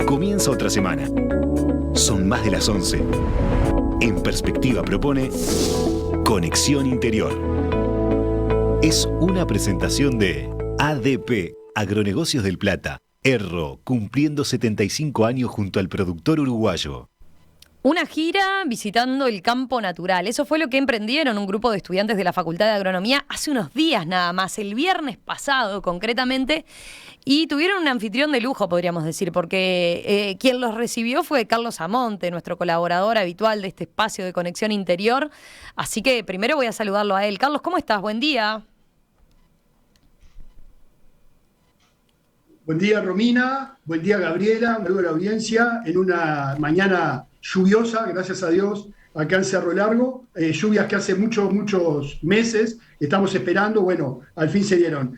Comienza otra semana. Son más de las 11. En Perspectiva propone Conexión Interior. Es una presentación de ADP, Agronegocios del Plata, Erro, cumpliendo 75 años junto al productor uruguayo. Una gira visitando el campo natural. Eso fue lo que emprendieron un grupo de estudiantes de la Facultad de Agronomía hace unos días nada más, el viernes pasado concretamente, y tuvieron un anfitrión de lujo, podríamos decir, porque quien los recibió fue Carlos Amonte, nuestro colaborador habitual de este espacio de Conexión Interior. Así que primero voy a saludarlo a él. Carlos, ¿cómo estás? Buen día. Buen día, Romina. Buen día, Gabriela. Un saludo a la audiencia en una mañana lluviosa, gracias a Dios, acá en Cerro Largo. Lluvias que hace muchos meses estamos esperando. Bueno, al fin se dieron.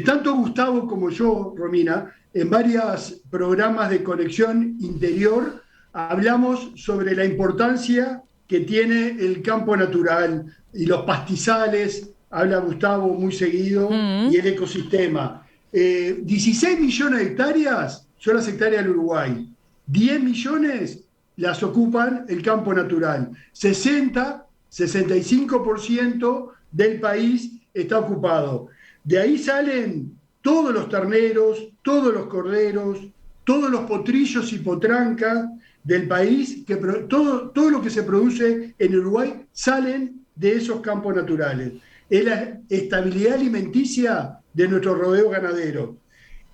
Tanto Gustavo como yo, Romina, en varios programas de Conexión Interior hablamos sobre la importancia que tiene el campo natural y los pastizales. Habla Gustavo muy seguido, y el ecosistema. 16 millones de hectáreas son las hectáreas del Uruguay. 10 millones las ocupan el campo natural. 65% del país está ocupado. De ahí salen todos los terneros, todos los corderos, todos los potrillos y potrancas del país, todo lo que se produce en Uruguay salen de esos campos naturales. Es la estabilidad alimenticia de nuestro rodeo ganadero.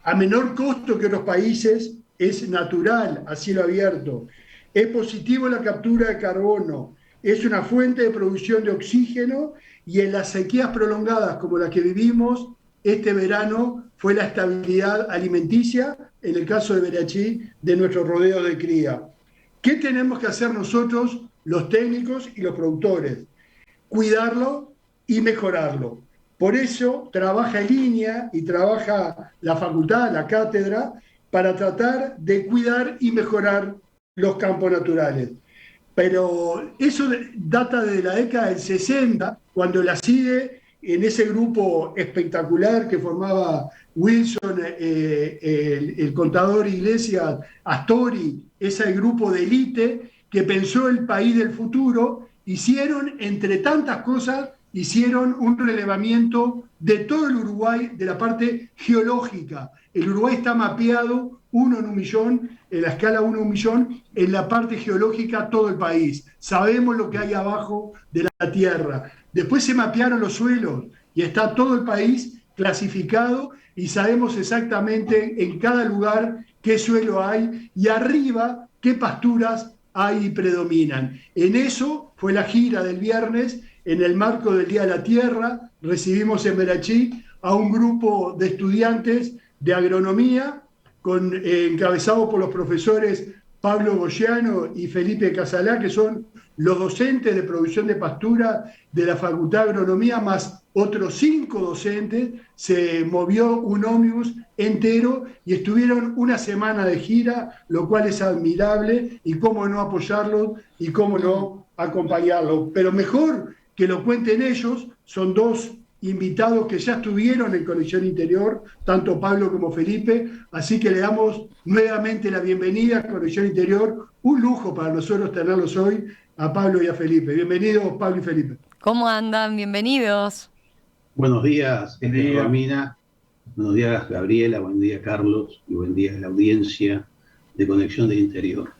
A menor costo que otros países, es natural, a cielo abierto. Es positivo la captura de carbono, es una fuente de producción de oxígeno, y en las sequías prolongadas como la que vivimos este verano fue la estabilidad alimenticia, en el caso de Verachí, de nuestro rodeo de cría. ¿Qué tenemos que hacer nosotros, los técnicos y los productores? Cuidarlo y mejorarlo. Por eso trabaja en línea y trabaja la facultad, la cátedra, para tratar de cuidar y mejorar los campos naturales. Pero eso data de la década del 60, cuando la CIDE, en ese grupo espectacular que formaba Wilson, el contador Iglesias, Astori, ese grupo de élite que pensó el país del futuro, hicieron, entre tantas cosas, hicieron un relevamiento de todo el Uruguay, de la parte geológica. El Uruguay está mapeado 1 en 1 millón, en la escala 1 en 1 millón, en la parte geológica todo el país. Sabemos lo que hay abajo de la tierra. Después se mapearon los suelos y está todo el país clasificado y sabemos exactamente en cada lugar qué suelo hay y arriba qué pasturas hay y predominan. En eso fue la gira del viernes. En el marco del Día de la Tierra, recibimos en Verachí a un grupo de estudiantes de agronomía, encabezado por los profesores Pablo Goyiano y Felipe Casalá, que son los docentes de producción de pastura de la Facultad de Agronomía, más otros 5 docentes. Se movió un ómnibus entero y estuvieron una semana de gira, lo cual es admirable, y cómo no apoyarlos y cómo no acompañarlos. Pero mejor que lo cuenten ellos. Son 2 invitados que ya estuvieron en Conexión Interior, tanto Pablo como Felipe, así que le damos nuevamente la bienvenida a Conexión Interior. Un lujo para nosotros tenerlos hoy, a Pablo y a Felipe. Bienvenidos, Pablo y Felipe. ¿Cómo andan? Bienvenidos. Buenos días, Romina. Buenos días, Gabriela. Buen día, Carlos. Y buen día a la audiencia de Conexión del Interior.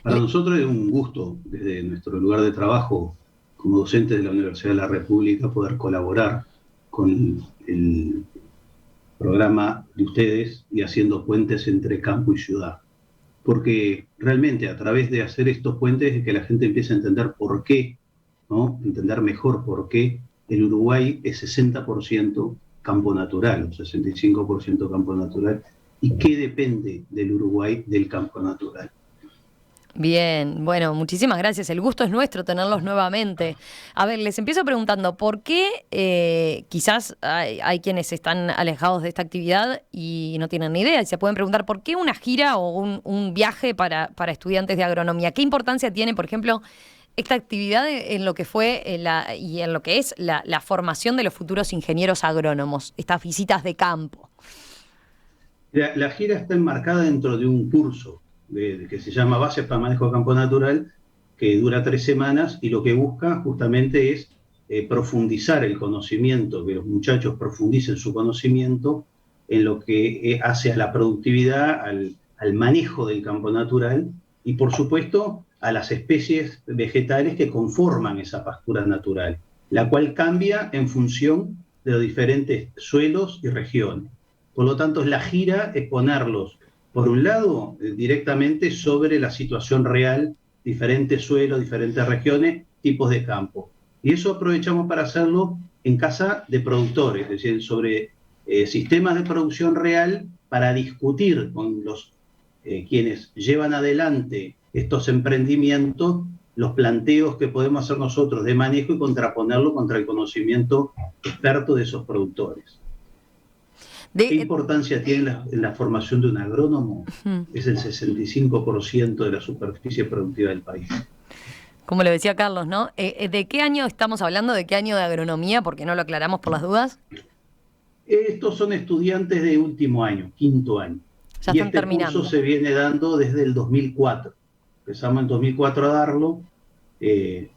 Para nosotros es un gusto, desde nuestro lugar de trabajo, como docentes de la Universidad de la República, poder colaborar con el programa de ustedes y haciendo puentes entre campo y ciudad. Porque realmente a través de hacer estos puentes es que la gente empieza a entender por qué, ¿no? Entender mejor por qué el Uruguay es 60% campo natural, o 65% campo natural, y qué depende del Uruguay del campo natural. Bien, bueno, muchísimas gracias. El gusto es nuestro tenerlos nuevamente. A ver, les empiezo preguntando, ¿por qué quizás hay quienes están alejados de esta actividad y no tienen ni idea? Y se pueden preguntar, ¿por qué una gira o un viaje para estudiantes de agronomía? ¿Qué importancia tiene, por ejemplo, esta actividad en lo que fue y en lo que es la formación de los futuros ingenieros agrónomos, estas visitas de campo? La gira está enmarcada dentro de un curso que se llama Bases para Manejo de Campo Natural, que dura 3 semanas y lo que busca justamente es profundizar el conocimiento, que los muchachos profundicen su conocimiento en lo que hace a la productividad, al manejo del campo natural y, por supuesto, a las especies vegetales que conforman esa pastura natural, la cual cambia en función de los diferentes suelos y regiones. Por lo tanto, la gira es ponerlos, por un lado, directamente sobre la situación real, diferentes suelos, diferentes regiones, tipos de campo. Y eso aprovechamos para hacerlo en casa de productores, es decir, sobre sistemas de producción real para discutir con los quienes llevan adelante estos emprendimientos, los planteos que podemos hacer nosotros de manejo y contraponerlo contra el conocimiento experto de esos productores. ¿Qué importancia tiene en la formación de un agrónomo? Es el 65% de la superficie productiva del país. Como lo decía Carlos, ¿no? ¿De qué año estamos hablando? ¿De qué año de agronomía? Porque no lo aclaramos por las dudas. Estos son estudiantes de último año, 5º año. Ya y están terminando. Curso se viene dando desde el 2004. Empezamos en 2004 a darlo. El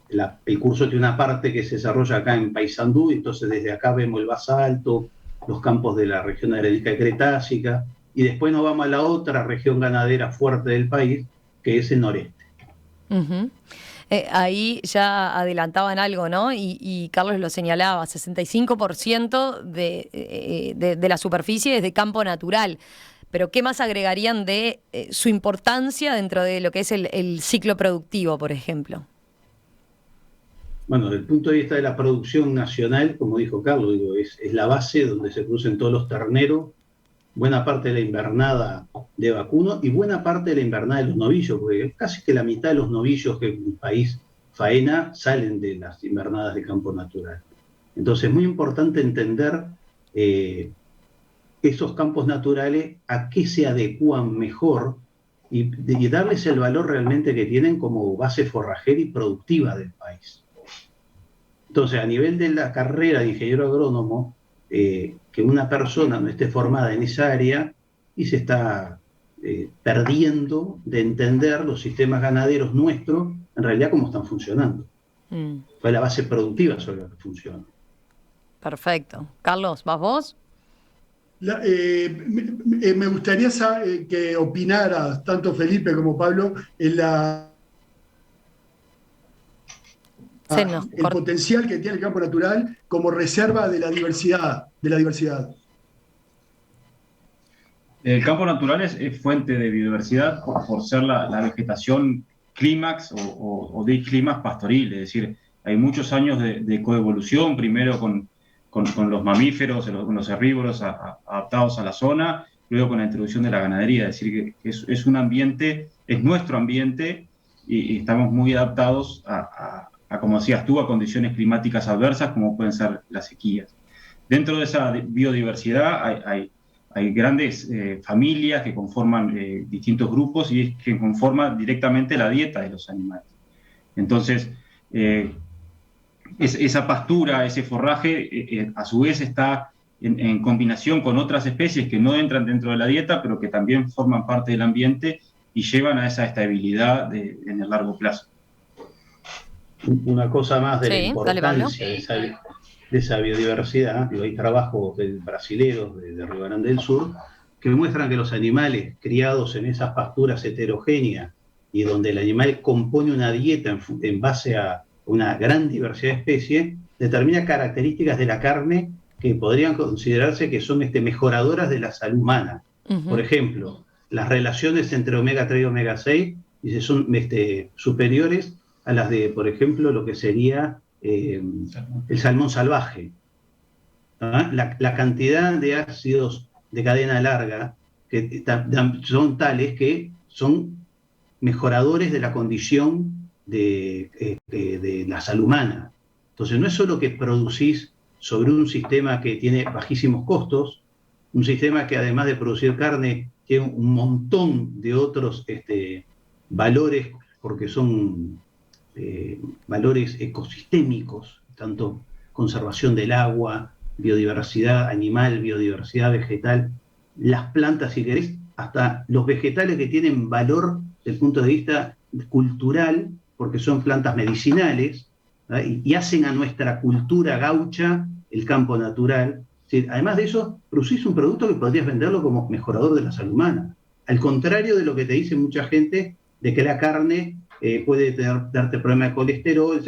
curso tiene una parte que se desarrolla acá en Paysandú, entonces desde acá vemos el basalto, los campos de la región arenisca y cretácica, y después nos vamos a la otra región ganadera fuerte del país, que es el noreste. Ahí ya adelantaban algo, ¿no? Y Carlos lo señalaba, 65% de la superficie es de campo natural. Pero ¿qué más agregarían de su importancia dentro de lo que es el ciclo productivo, por ejemplo? Bueno, desde el punto de vista de la producción nacional, como dijo Carlos, es la base donde se producen todos los terneros, buena parte de la invernada de vacuno y buena parte de la invernada de los novillos, porque casi que la mitad de los novillos que un país faena salen de las invernadas de campo natural. Entonces es muy importante entender esos campos naturales, a qué se adecúan mejor y darles el valor realmente que tienen como base forrajera y productiva del país. Entonces, a nivel de la carrera de ingeniero agrónomo, que una persona no esté formada en esa área y se está perdiendo de entender los sistemas ganaderos nuestros, en realidad cómo están funcionando. Fue la base productiva sobre la que funciona. Perfecto. Carlos, ¿vas vos? Me gustaría que opinaras, tanto Felipe como Pablo, en el potencial que tiene el campo natural como reserva de la diversidad. El campo natural es fuente de biodiversidad por ser la vegetación clímax o de clímax pastoril, es decir, hay muchos años de coevolución, primero con los mamíferos, los herbívoros adaptados a la zona, luego con la introducción de la ganadería, es decir, que es un ambiente, es nuestro ambiente y estamos muy adaptados a, como decías tú, a condiciones climáticas adversas como pueden ser las sequías. Dentro de esa biodiversidad hay grandes familias que conforman distintos grupos y que conforman directamente la dieta de los animales. Entonces, esa pastura, ese forraje, a su vez está en combinación con otras especies que no entran dentro de la dieta, pero que también forman parte del ambiente y llevan a esa estabilidad en el largo plazo. Una cosa más de la importancia de esa biodiversidad, hay trabajos brasileños de Río Grande del Sur que muestran que los animales criados en esas pasturas heterogéneas y donde el animal compone una dieta en base a una gran diversidad de especies, determina características de la carne que podrían considerarse que son mejoradoras de la salud humana. Por ejemplo, las relaciones entre omega 3 y omega 6 son superiores a las de, por ejemplo, lo que sería el salmón salvaje. La cantidad de ácidos de cadena larga que son tales que son mejoradores de la condición de la salud humana. Entonces no es solo que producís sobre un sistema que tiene bajísimos costos, un sistema que además de producir carne tiene un montón de otros valores, porque son valores ecosistémicos, tanto conservación del agua, biodiversidad animal, biodiversidad vegetal, las plantas, si querés, hasta los vegetales que tienen valor desde el punto de vista cultural, porque son plantas medicinales, y hacen a nuestra cultura gaucha el campo natural. Sí, además de eso, producís un producto que podrías venderlo como mejorador de la salud humana. Al contrario de lo que te dice mucha gente, de que la carne puede darte problemas de colesterol.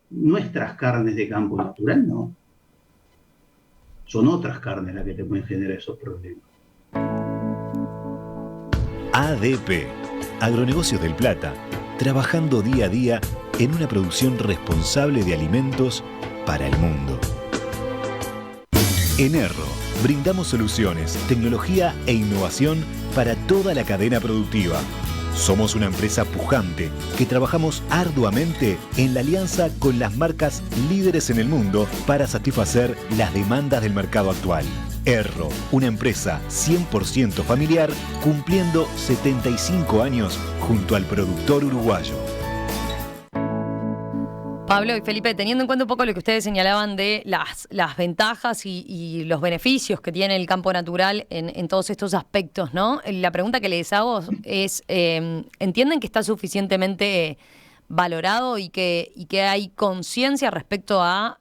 Nuestras carnes de campo natural no. Son otras carnes las que te pueden generar esos problemas. ADP, Agronegocios del Plata, trabajando día a día en una producción responsable de alimentos para el mundo. En Erro, brindamos soluciones, tecnología e innovación para toda la cadena productiva. Somos una empresa pujante que trabajamos arduamente en la alianza con las marcas líderes en el mundo para satisfacer las demandas del mercado actual. Erro, una empresa 100% familiar, cumpliendo 75 años junto al productor uruguayo. Pablo y Felipe, teniendo en cuenta un poco lo que ustedes señalaban de las ventajas y los beneficios que tiene el campo natural en todos estos aspectos, ¿no? La pregunta que les hago es, ¿entienden que está suficientemente valorado y que hay conciencia respecto a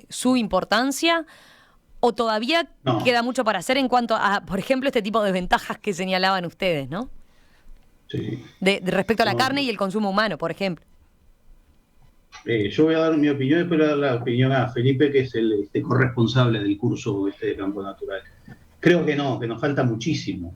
su importancia? ¿O todavía queda mucho para hacer en cuanto a, por ejemplo, este tipo de ventajas que señalaban ustedes, ¿no? Sí. De respecto a la carne y el consumo humano, por ejemplo. Yo voy a dar mi opinión, después voy a dar la opinión a Felipe, que es el corresponsable del curso de campo natural. Creo que nos falta muchísimo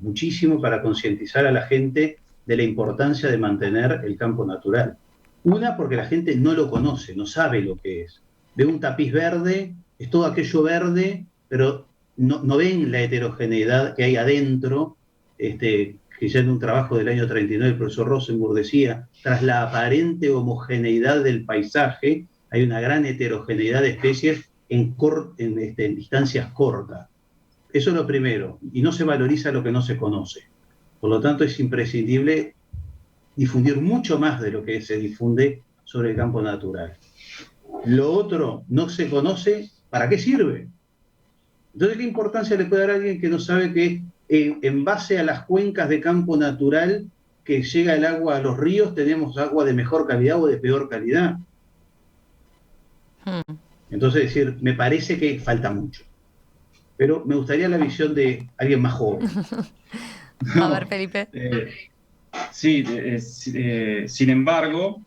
para concientizar a la gente de la importancia de mantener el campo natural. Una, porque la gente no lo conoce, no sabe lo que es. Ve un tapiz verde, es todo aquello verde, pero no ven la heterogeneidad que hay adentro, que ya en un trabajo del año 39 el profesor Rosenburg decía, tras la aparente homogeneidad del paisaje, hay una gran heterogeneidad de especies en distancias cortas. Eso es lo primero, y no se valoriza lo que no se conoce. Por lo tanto, es imprescindible difundir mucho más de lo que se difunde sobre el campo natural. Lo otro, no se conoce, ¿para qué sirve? Entonces, ¿qué importancia le puede dar a alguien que no sabe que en base a las cuencas de campo natural que llega el agua a los ríos, tenemos agua de mejor calidad o de peor calidad? Entonces, decir, me parece que falta mucho. Pero me gustaría la visión de alguien más joven. A ver, Felipe. Sin embargo,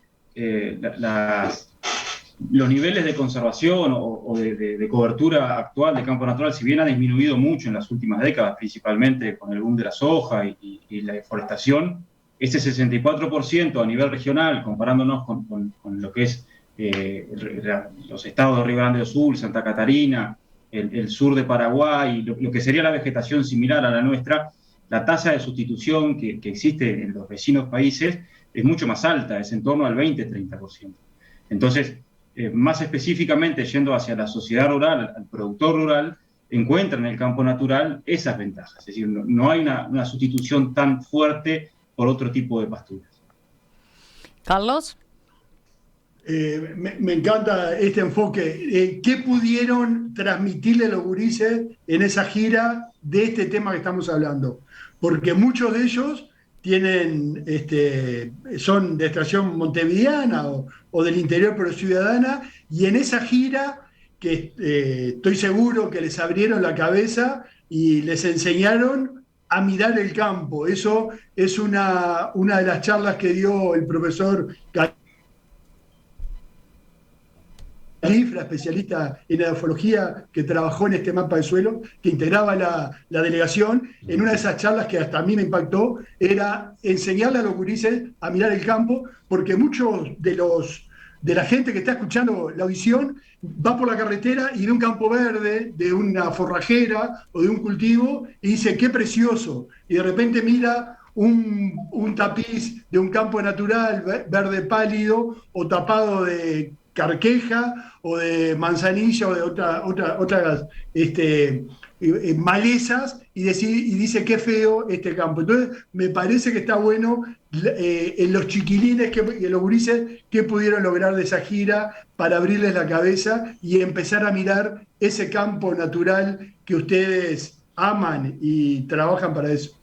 los niveles de conservación o de cobertura actual de campo natural, si bien ha disminuido mucho en las últimas décadas, principalmente con el boom de la soja y la deforestación, ese 64% a nivel regional, comparándonos con lo que es los estados de Río Grande do Sul, Santa Catarina, el sur de Paraguay, lo que sería la vegetación similar a la nuestra, la tasa de sustitución que existe en los vecinos países es mucho más alta, es en torno al 20-30%. Entonces, más específicamente, yendo hacia la sociedad rural, al productor rural, encuentra en el campo natural esas ventajas. Es decir, no hay una sustitución tan fuerte por otro tipo de pasturas. Carlos. Me encanta este enfoque. ¿Qué pudieron transmitirle a los gurises en esa gira de este tema que estamos hablando? Porque muchos de ellos son de extracción montevideana o del interior pero ciudadana, y en esa gira que estoy seguro que les abrieron la cabeza y les enseñaron a mirar el campo. Eso es una de las charlas que dio el profesor la especialista en edafología que trabajó en este mapa de suelo, que integraba la delegación. En una de esas charlas que hasta a mí me impactó, era enseñarle a los gurises a mirar el campo, porque muchos de la gente que está escuchando la audición va por la carretera y ve un campo verde, de una forrajera o de un cultivo, y dice, qué precioso, y de repente mira un tapiz de un campo natural, verde pálido, o tapado de carqueja o de manzanilla o de otras malezas, y dice qué feo este campo. Entonces me parece que está bueno en los chiquilines, que los gurises, que pudieron lograr de esa gira para abrirles la cabeza y empezar a mirar ese campo natural que ustedes aman y trabajan para eso.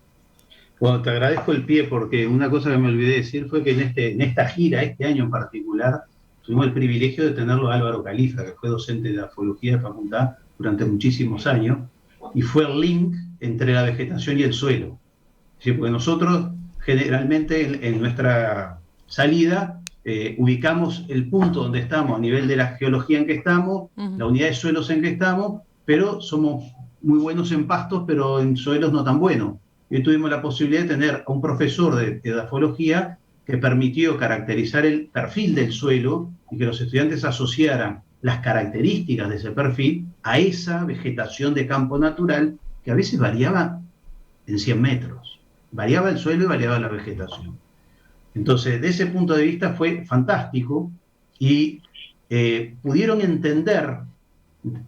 Bueno, te agradezco el pie porque una cosa que me olvidé decir fue que en esta gira, este año en particular, tuvimos el privilegio de tenerlo a Álvaro Califa, que fue docente de afología de facultad durante muchísimos años, y fue el link entre la vegetación y el suelo. ¿Sí? Porque nosotros generalmente en nuestra salida ubicamos el punto donde estamos a nivel de la geología en que estamos, la unidad de suelos en que estamos, pero somos muy buenos en pastos, pero en suelos no tan buenos. Y tuvimos la posibilidad de tener a un profesor de edafología que permitió caracterizar el perfil del suelo y que los estudiantes asociaran las características de ese perfil a esa vegetación de campo natural que a veces variaba en 100 metros. Variaba el suelo y variaba la vegetación. Entonces, de ese punto de vista fue fantástico y pudieron entender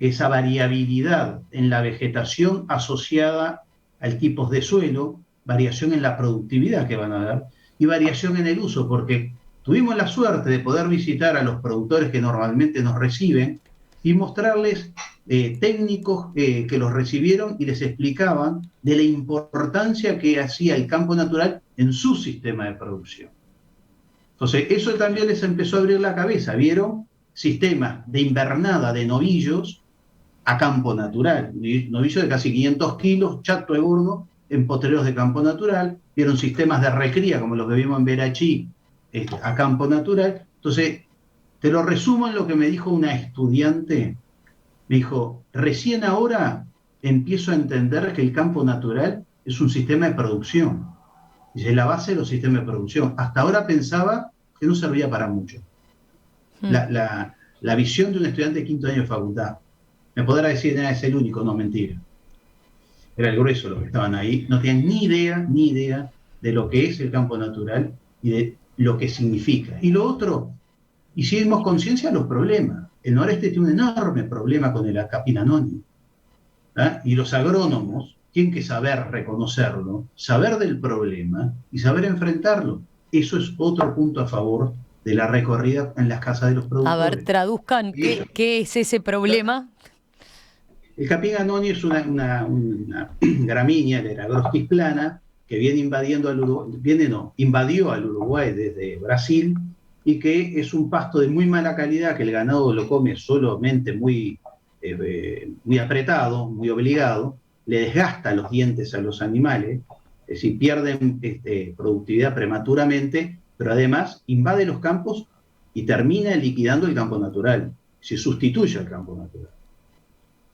esa variabilidad en la vegetación asociada al tipo de suelo, variación en la productividad que van a dar y variación en el uso, porque tuvimos la suerte de poder visitar a los productores que normalmente nos reciben y mostrarles técnicos que los recibieron y les explicaban de la importancia que hacía el campo natural en su sistema de producción. Entonces, eso también les empezó a abrir la cabeza. Vieron sistemas de invernada de novillos a campo natural, novillos de casi 500 kilos, chato de burno, en potreros de campo natural. Vieron sistemas de recría, como los que vimos en Verachí, a campo natural. Entonces, te lo resumo en lo que me dijo una estudiante. Me dijo, recién ahora empiezo a entender que el campo natural es un sistema de producción. Dice, es la base de los sistemas de producción. Hasta ahora pensaba que no servía para mucho. La visión de un estudiante de quinto año de facultad. Me podrá decir, es el único, no, mentira. Era el grueso los que estaban ahí. No tenían ni idea de lo que es el campo natural y de lo que significa. Y lo otro, hicimos conciencia de los problemas. El noreste tiene un enorme problema con el Capin Anoni. Y los agrónomos tienen que saber reconocerlo, saber del problema y saber enfrentarlo. Eso es otro punto a favor de la recorrida en las casas de los productores. A ver, traduzcan qué es ese problema. El Capin Anoni es una gramínea de la Agrostis plana que viene invadiendo al Uruguay, invadió al Uruguay desde Brasil y que es un pasto de muy mala calidad que el ganado lo come solamente muy apretado, muy obligado, le desgasta los dientes a los animales, es decir, pierden productividad prematuramente, pero además invade los campos y termina liquidando el campo natural, se sustituye al campo natural.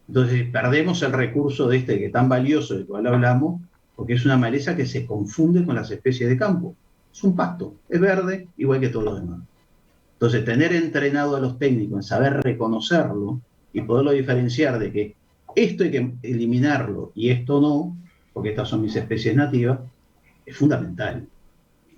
Entonces perdemos el recurso que es tan valioso del cual hablamos, porque es una maleza que se confunde con las especies de campo. Es un pasto, es verde, igual que todos los demás. Entonces tener entrenado a los técnicos en saber reconocerlo y poderlo diferenciar de que esto hay que eliminarlo y esto no, porque estas son mis especies nativas, es fundamental.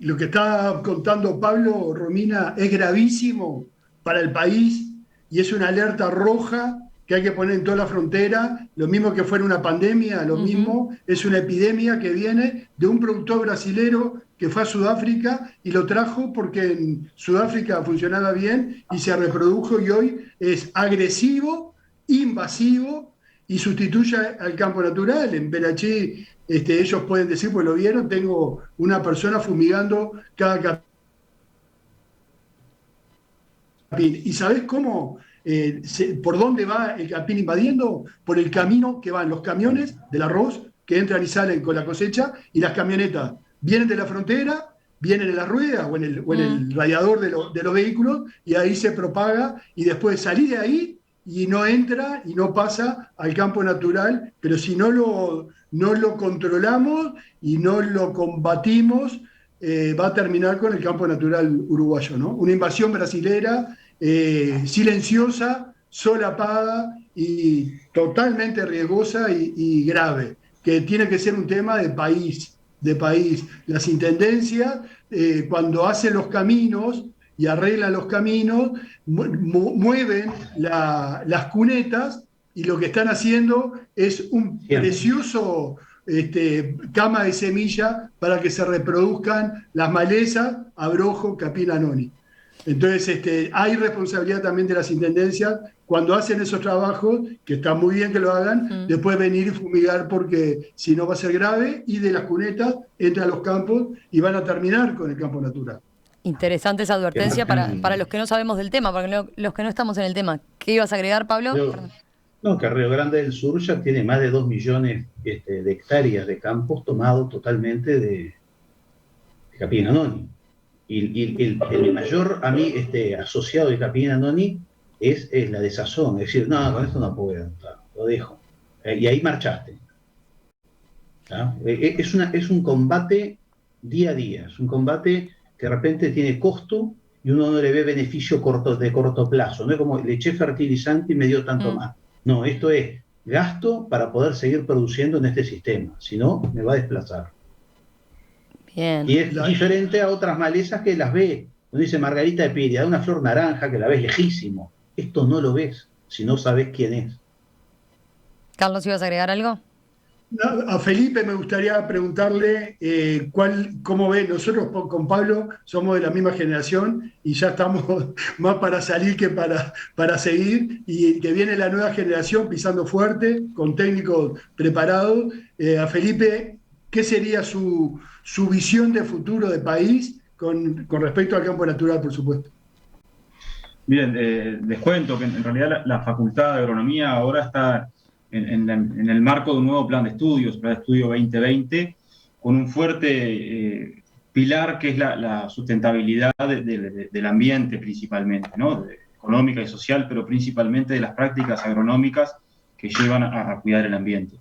Lo que está contando Pablo, Romina, es gravísimo para el país y es una alerta roja que hay que poner en toda la frontera, lo mismo que fuera una pandemia, lo mismo, es una epidemia que viene de un productor brasilero que fue a Sudáfrica y lo trajo porque en Sudáfrica funcionaba bien y se reprodujo y hoy es agresivo, invasivo y sustituye al campo natural. En Verachí ellos pueden decir, pues lo vieron, tengo una persona fumigando cada capín. ¿Y sabés cómo? ¿Por dónde va el capín invadiendo? Por el camino que van los camiones del arroz que entran y salen con la cosecha y las camionetas vienen de la frontera, vienen en la rueda o en el radiador de los vehículos y ahí se propaga y después salí de ahí y no entra y no pasa al campo natural, pero si no lo controlamos y no lo combatimos, va a terminar con el campo natural uruguayo, ¿no? Una invasión brasilera silenciosa, solapada y totalmente riesgosa y grave, que tiene que ser un tema de país. Las intendencias, cuando hacen los caminos y arreglan los caminos, mueven las cunetas y lo que están haciendo es un precioso cama de semilla para que se reproduzcan las malezas, abrojo, Capin Anoni. Entonces, hay responsabilidad también de las intendencias cuando hacen esos trabajos, que está muy bien que lo hagan, después venir y fumigar porque si no va a ser grave, y de las cunetas entra a los campos y van a terminar con el campo natural. Interesante esa advertencia para los que no sabemos del tema, para los que no estamos en el tema. ¿Qué ibas a agregar, Pablo? No, que Río Grande del Sur ya tiene más de 2 millones de hectáreas de campos tomados totalmente de Capilla Noni. Y el mayor a mí asociado de Capilla Noni es la desazón, es decir, no, con esto no puedo, lo dejo. Y ahí marchaste. Es un combate día a día, es un combate que de repente tiene costo y uno no le ve beneficio de corto plazo. No es como le eché fertilizante y me dio tanto más. No, esto es gasto para poder seguir produciendo en este sistema, si no, me va a desplazar. Bien. Y es diferente a otras malezas que las ve. Uno dice Margarita de Piria, da una flor naranja que la ves lejísimo. Esto no lo ves si no sabes quién es. Carlos, ¿ibas a agregar algo? A Felipe me gustaría preguntarle cómo ve. Nosotros con Pablo somos de la misma generación y ya estamos más para salir que para seguir, y que viene la nueva generación pisando fuerte, con técnicos preparados. A Felipe, ¿qué sería su visión de futuro de país con respecto al campo natural, por supuesto? Bien, les cuento que en realidad la Facultad de Agronomía ahora está en el marco de un nuevo plan de estudios, Plan de Estudio 2020, con un fuerte pilar que es la sustentabilidad del ambiente principalmente, ¿no? Económica y social, pero principalmente de las prácticas agronómicas que llevan a cuidar el ambiente.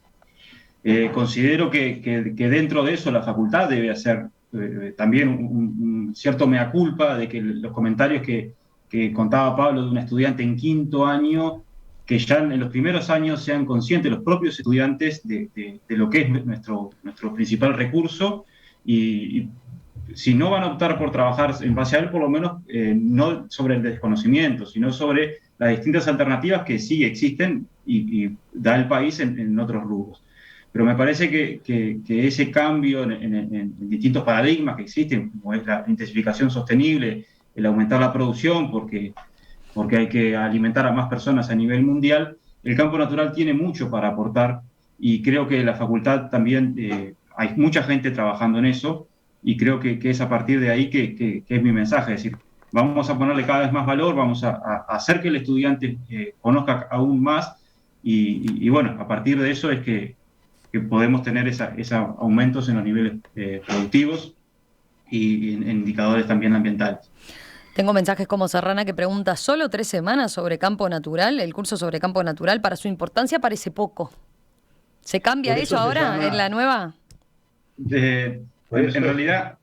Considero que dentro de eso la facultad debe hacer también un cierto mea culpa de que los comentarios que contaba Pablo de un estudiante en quinto año, que ya en los primeros años sean conscientes los propios estudiantes de lo que es nuestro principal recurso, y si no van a optar por trabajar en base a él, por lo menos no sobre el desconocimiento, sino sobre las distintas alternativas que sí existen y da el país en otros rubros. Pero me parece que ese cambio en distintos paradigmas que existen, como es la intensificación sostenible, el aumentar la producción, porque hay que alimentar a más personas a nivel mundial, el campo natural tiene mucho para aportar, y creo que la facultad también, hay mucha gente trabajando en eso, y creo que es a partir de ahí que es mi mensaje, es decir, vamos a ponerle cada vez más valor, vamos a hacer que el estudiante conozca aún más, y bueno, a partir de eso es que podemos tener esos aumentos en los niveles productivos y en indicadores también ambientales. Tengo mensajes como Serrana que pregunta, ¿solo 3 semanas sobre campo natural? El curso sobre campo natural, para su importancia parece poco. ¿Se cambia eso ahora en la nueva? En realidad,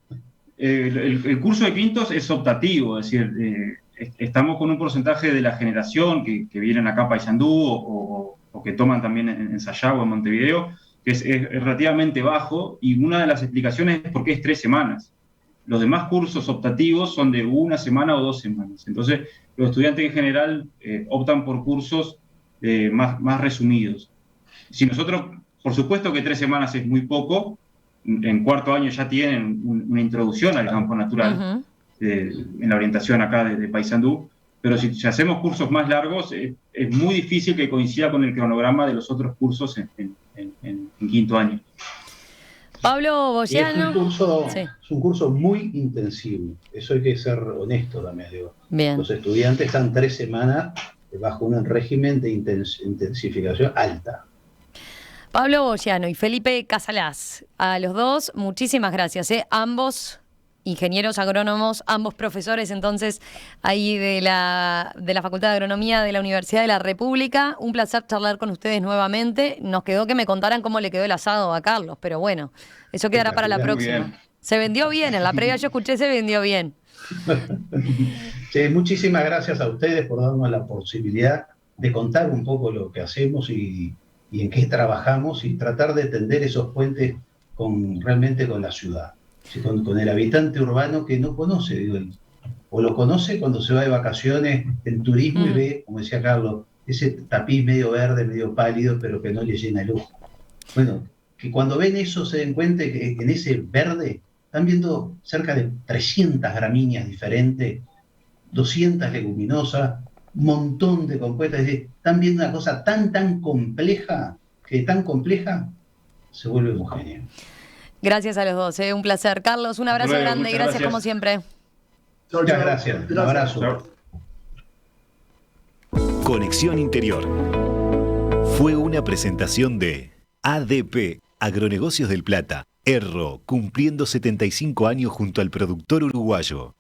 el curso de quintos es optativo, es decir, estamos con un porcentaje de la generación que vienen acá a Paysandú o que toman también en Sayago, en Montevideo, que es relativamente bajo, y una de las explicaciones es porque es 3 semanas. Los demás cursos optativos son de 1 semana o 2 semanas. Entonces, los estudiantes en general optan por cursos más resumidos. Si nosotros, por supuesto que 3 semanas es muy poco, en cuarto año ya tienen una introducción al campo natural, en la orientación acá de Paysandú, pero si hacemos cursos más largos, es muy difícil que coincida con el cronograma de los otros cursos en quinto año. Pablo Bogiano. Es un curso muy intensivo, eso hay que ser honesto también. Digo. Bien. Los estudiantes están 3 semanas bajo un régimen de intensificación alta. Pablo Bogiano y Felipe Casalás, a los dos, muchísimas gracias. Ambos ingenieros agrónomos, ambos profesores entonces ahí de la Facultad de Agronomía de la Universidad de la República. Un placer charlar con ustedes nuevamente. Nos quedó que me contaran cómo le quedó el asado a Carlos, pero bueno, eso quedará para la próxima. Se vendió bien, en la previa yo escuché, se vendió bien. Sí, muchísimas gracias a ustedes por darnos la posibilidad de contar un poco lo que hacemos y en qué trabajamos, y tratar de tender esos puentes realmente con la ciudad. Con el habitante urbano que no conoce, o lo conoce cuando se va de vacaciones en turismo y ve, como decía Carlos, ese tapiz medio verde, medio pálido, pero que no le llena el ojo. Bueno, que cuando ven eso se den cuenta que en ese verde están viendo cerca de 300 gramíneas diferentes, 200 leguminosas, un montón de compuestas. Es decir, están viendo una cosa tan compleja, que tan compleja se vuelve homogénea. Gracias a los dos, un placer. Carlos, un abrazo grande y gracias como siempre. Muchas gracias. Un abrazo. Chao. Conexión Interior fue una presentación de ADP, Agronegocios del Plata, Erro, cumpliendo 75 años junto al productor uruguayo.